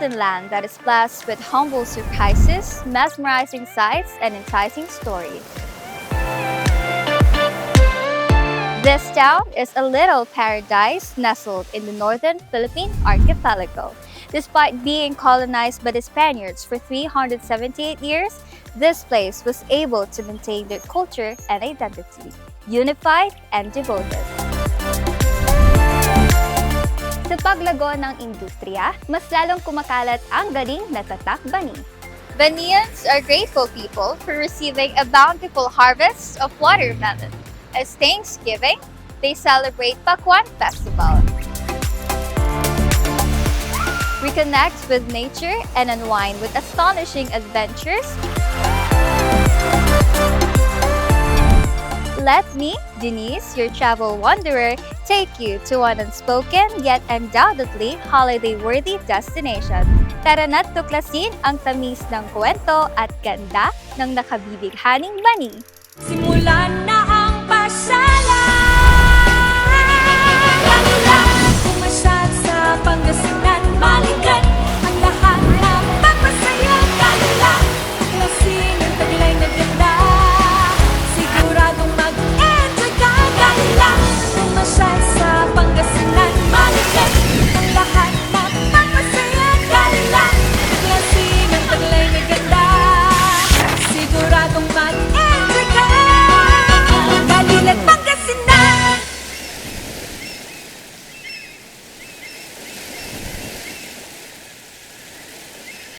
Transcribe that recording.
ocean land that is blessed with humble surprises, mesmerizing sights, and enticing stories. This town is a little paradise nestled in the northern Philippine archipelago. Despite being colonized by the Spaniards for 378 years, this place was able to maintain their culture and identity, unified and devoted. Sa paglago ng industriya, mas lalong kumakalat ang galing na tatak Bani. Banians are grateful people for receiving a bountiful harvest of watermelon. As Thanksgiving, they celebrate Pakwan Festival. Reconnect with nature and unwind with astonishing adventures. Let me, Denise, your travel wanderer, take you to an unspoken yet undoubtedly holiday-worthy destination. Tara na't tuklasin ang tamis ng kwento at ganda ng nakabibighaning Bani. Simulan